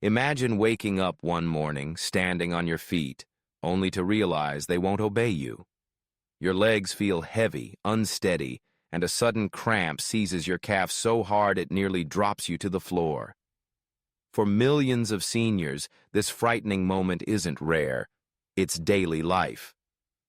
Imagine waking up one morning, standing on your feet, only to realize they won't obey you. Your legs feel heavy, unsteady, and a sudden cramp seizes your calf so hard it nearly drops you to the floor. For millions of seniors, this frightening moment isn't rare. It's daily life.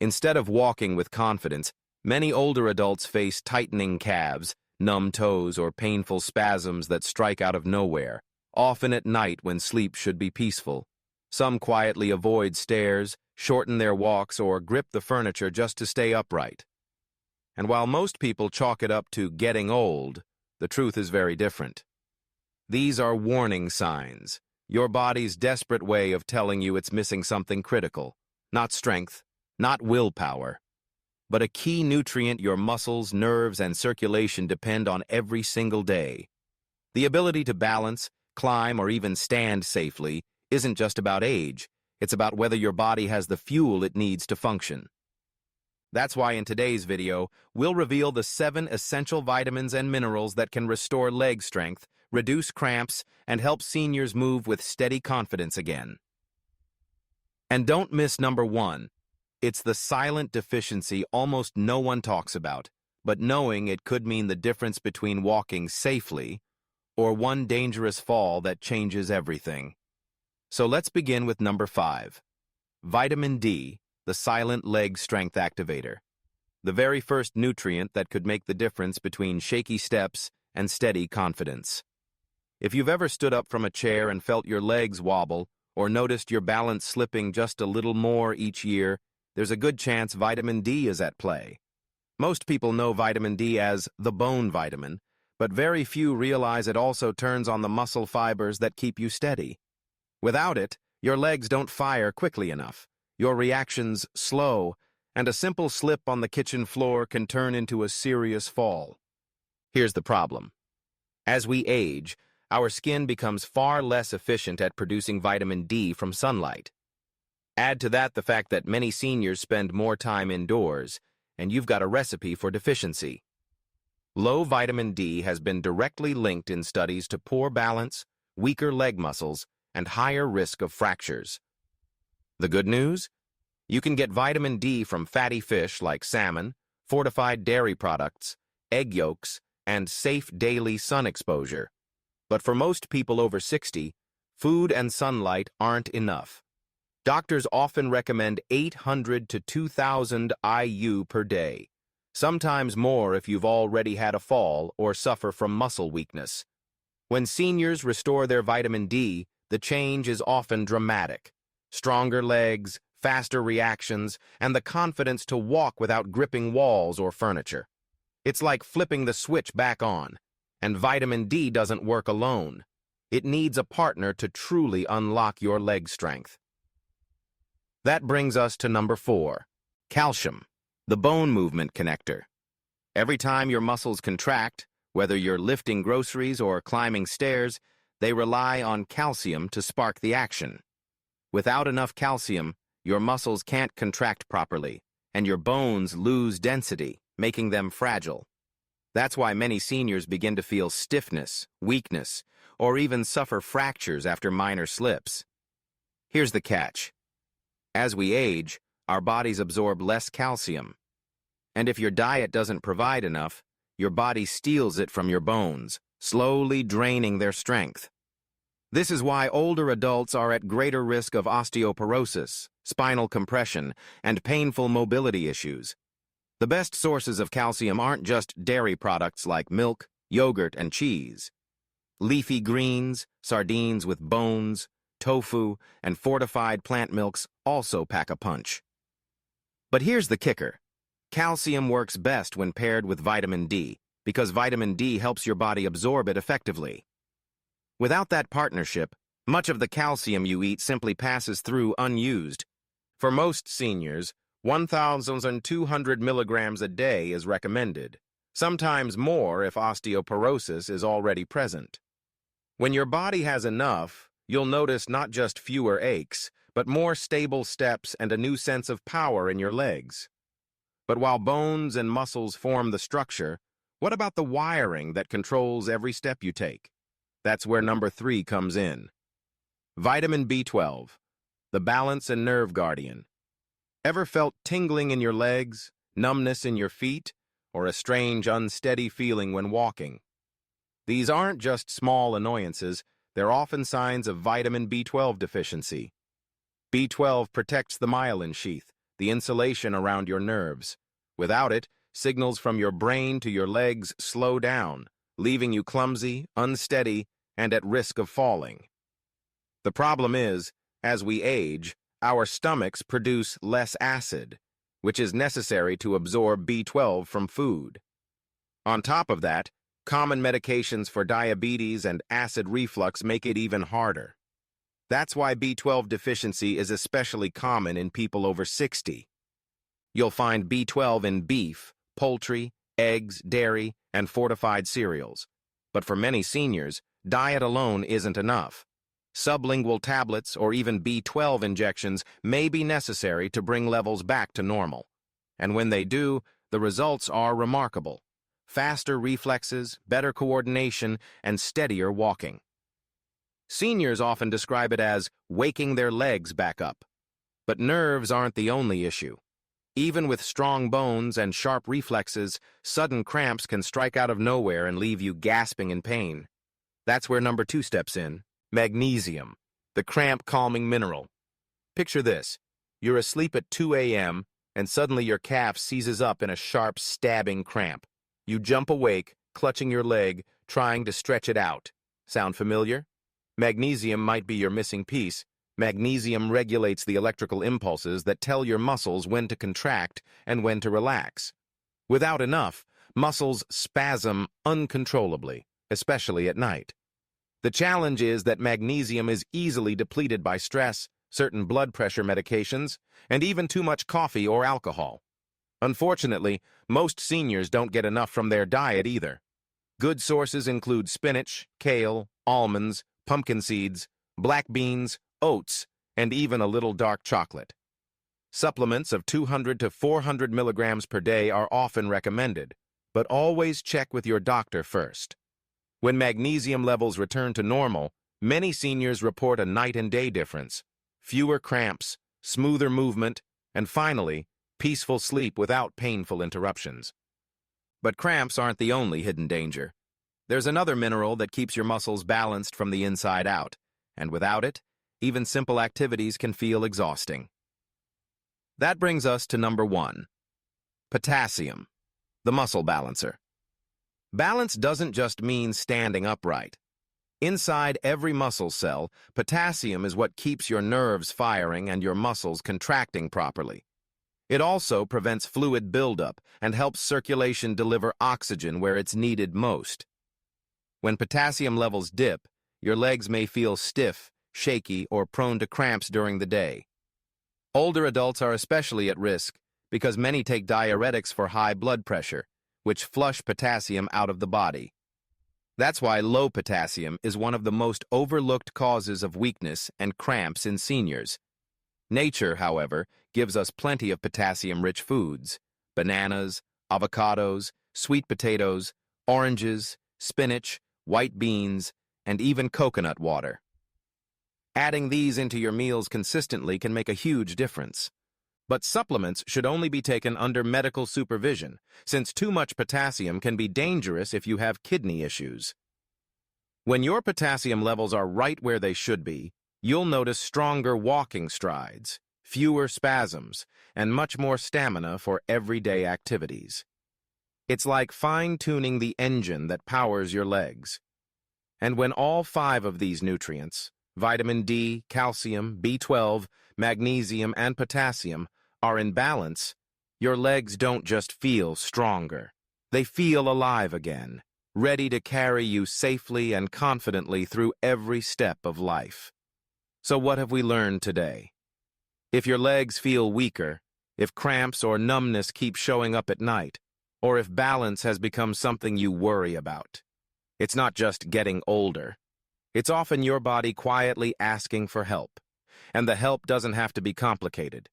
Instead of walking with confidence, many older adults face tightening calves, numb toes, or painful spasms that strike out of nowhere, often at night when sleep should be peaceful. Some quietly avoid stairs, shorten their walks, or grip the furniture just to stay upright. And while most people chalk it up to getting old, the truth is very different. These are warning signs, your body's desperate way of telling you it's missing something critical. Not strength, not willpower, but a key nutrient your muscles, nerves, and circulation depend on every single day. The ability to balance, climb, or even stand safely isn't just about age, it's about whether your body has the fuel it needs to function. That's why in today's video, we'll reveal the 7 essential vitamins and minerals that can restore leg strength, reduce cramps, and help seniors move with steady confidence again. And don't miss number 1. It's the silent deficiency almost no one talks about, but knowing it could mean the difference between walking safely or one dangerous fall that changes everything. So let's begin with number 5. Vitamin D, the silent leg strength activator. The very first nutrient that could make the difference between shaky steps and steady confidence. If you've ever stood up from a chair and felt your legs wobble, or noticed your balance slipping just a little more each year, there's a good chance vitamin D is at play. Most people know vitamin D as the bone vitamin, but very few realize it also turns on the muscle fibers that keep you steady. Without it, your legs don't fire quickly enough, your reactions slow, and a simple slip on the kitchen floor can turn into a serious fall. Here's the problem. As we age, our skin becomes far less efficient at producing vitamin D from sunlight. Add to that the fact that many seniors spend more time indoors, and you've got a recipe for deficiency. Low vitamin D has been directly linked in studies to poor balance, weaker leg muscles, and higher risk of fractures. The good news? You can get vitamin D from fatty fish like salmon, fortified dairy products, egg yolks, and safe daily sun exposure. But for most people over 60, food and sunlight aren't enough. Doctors often recommend 800 to 2,000 IU per day, sometimes more if you've already had a fall or suffer from muscle weakness. When seniors restore their vitamin D, the change is often dramatic. Stronger legs, faster reactions, and the confidence to walk without gripping walls or furniture. It's like flipping the switch back on, and vitamin D doesn't work alone. It needs a partner to truly unlock your leg strength. That brings us to number 4, calcium, the bone movement connector. Every time your muscles contract, whether you're lifting groceries or climbing stairs, they rely on calcium to spark the action. Without enough calcium, your muscles can't contract properly, and your bones lose density, making them fragile. That's why many seniors begin to feel stiffness, weakness, or even suffer fractures after minor slips. Here's the catch. As we age, our bodies absorb less calcium. And if your diet doesn't provide enough, your body steals it from your bones, slowly draining their strength. This is why older adults are at greater risk of osteoporosis, spinal compression, and painful mobility issues. The best sources of calcium aren't just dairy products like milk, yogurt, and cheese. Leafy greens, sardines with bones, tofu, and fortified plant milks also pack a punch. But here's the kicker. Calcium works best when paired with vitamin D, because vitamin D helps your body absorb it effectively. Without that partnership, much of the calcium you eat simply passes through unused. For most seniors, 1,200 milligrams a day is recommended, sometimes more if osteoporosis is already present. When your body has enough, you'll notice not just fewer aches, but more stable steps and a new sense of power in your legs. But while bones and muscles form the structure, what about the wiring that controls every step you take? That's where number 3 comes in. Vitamin B12, the balance and nerve guardian. Ever felt tingling in your legs, numbness in your feet, or a strange, unsteady feeling when walking? These aren't just small annoyances, they're often signs of vitamin B12 deficiency. B12 protects the myelin sheath, the insulation around your nerves. Without it, signals from your brain to your legs slow down, leaving you clumsy, unsteady, and at risk of falling. The problem is, as we age, our stomachs produce less acid, which is necessary to absorb B12 from food. On top of that, common medications for diabetes and acid reflux make it even harder. That's why B12 deficiency is especially common in people over 60. You'll find B12 in beef, poultry, eggs, dairy, and fortified cereals. But for many seniors, diet alone isn't enough. Sublingual tablets or even B12 injections may be necessary to bring levels back to normal. And when they do, the results are remarkable. Faster reflexes, better coordination, and steadier walking. Seniors often describe it as waking their legs back up. But nerves aren't the only issue. Even with strong bones and sharp reflexes, sudden cramps can strike out of nowhere and leave you gasping in pain. That's where number 2 steps in. Magnesium, the cramp-calming mineral. Picture this. You're asleep at 2 a.m., and suddenly your calf seizes up in a sharp, stabbing cramp. You jump awake, clutching your leg, trying to stretch it out. Sound familiar? Magnesium might be your missing piece. Magnesium regulates the electrical impulses that tell your muscles when to contract and when to relax. Without enough, muscles spasm uncontrollably, especially at night. The challenge is that magnesium is easily depleted by stress, certain blood pressure medications, and even too much coffee or alcohol. Unfortunately, most seniors don't get enough from their diet either. Good sources include spinach, kale, almonds, pumpkin seeds, black beans, oats, and even a little dark chocolate. Supplements of 200 to 400 milligrams per day are often recommended, but always check with your doctor first. When magnesium levels return to normal, many seniors report a night and day difference, fewer cramps, smoother movement, and finally, peaceful sleep without painful interruptions. But cramps aren't the only hidden danger. There's another mineral that keeps your muscles balanced from the inside out, and without it, even simple activities can feel exhausting. That brings us to number 1, potassium, the muscle balancer. Balance doesn't just mean standing upright. Inside every muscle cell, potassium is what keeps your nerves firing and your muscles contracting properly. It also prevents fluid buildup and helps circulation deliver oxygen where it's needed most. When potassium levels dip, your legs may feel stiff, shaky, or prone to cramps during the day. Older adults are especially at risk because many take diuretics for high blood pressure, which flush potassium out of the body. That's why low potassium is one of the most overlooked causes of weakness and cramps in seniors. Nature, however, gives us plenty of potassium-rich foods: bananas, avocados, sweet potatoes, oranges, spinach, white beans, and even coconut water. Adding these into your meals consistently can make a huge difference. But supplements should only be taken under medical supervision, since too much potassium can be dangerous if you have kidney issues. When your potassium levels are right where they should be, you'll notice stronger walking strides, fewer spasms, and much more stamina for everyday activities. It's like fine-tuning the engine that powers your legs. And when all 5 of these nutrients, vitamin D, calcium, B12, magnesium, and potassium, are in balance, your legs don't just feel stronger. They feel alive again, ready to carry you safely and confidently through every step of life. So what have we learned today? If your legs feel weaker, if cramps or numbness keep showing up at night, or if balance has become something you worry about, it's not just getting older. It's often your body quietly asking for help. And the help doesn't have to be complicated.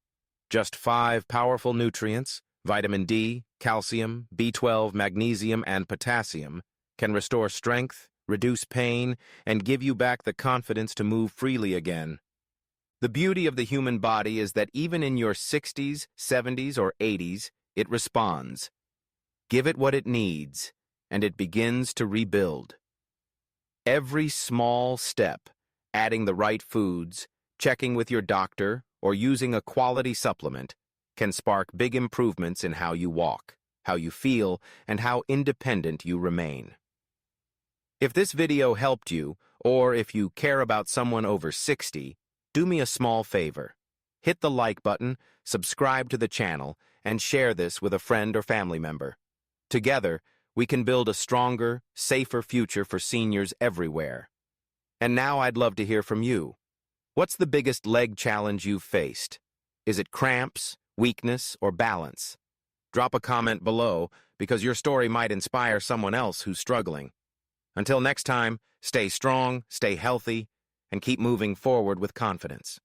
Just 5 powerful nutrients, vitamin D, calcium, B12, magnesium, and potassium, can restore strength, reduce pain, and give you back the confidence to move freely again. The beauty of the human body is that even in your 60s, 70s, or 80s, it responds. Give it what it needs, and it begins to rebuild. Every small step, adding the right foods, checking with your doctor, or using a quality supplement, can spark big improvements in how you walk, how you feel, and how independent you remain. If this video helped you, or if you care about someone over 60, do me a small favor. Hit the like button, subscribe to the channel, and share this with a friend or family member. Together, we can build a stronger, safer future for seniors everywhere. And now I'd love to hear from you. What's the biggest leg challenge you've faced? Is it cramps, weakness, or balance? Drop a comment below because your story might inspire someone else who's struggling. Until next time, stay strong, stay healthy, and keep moving forward with confidence.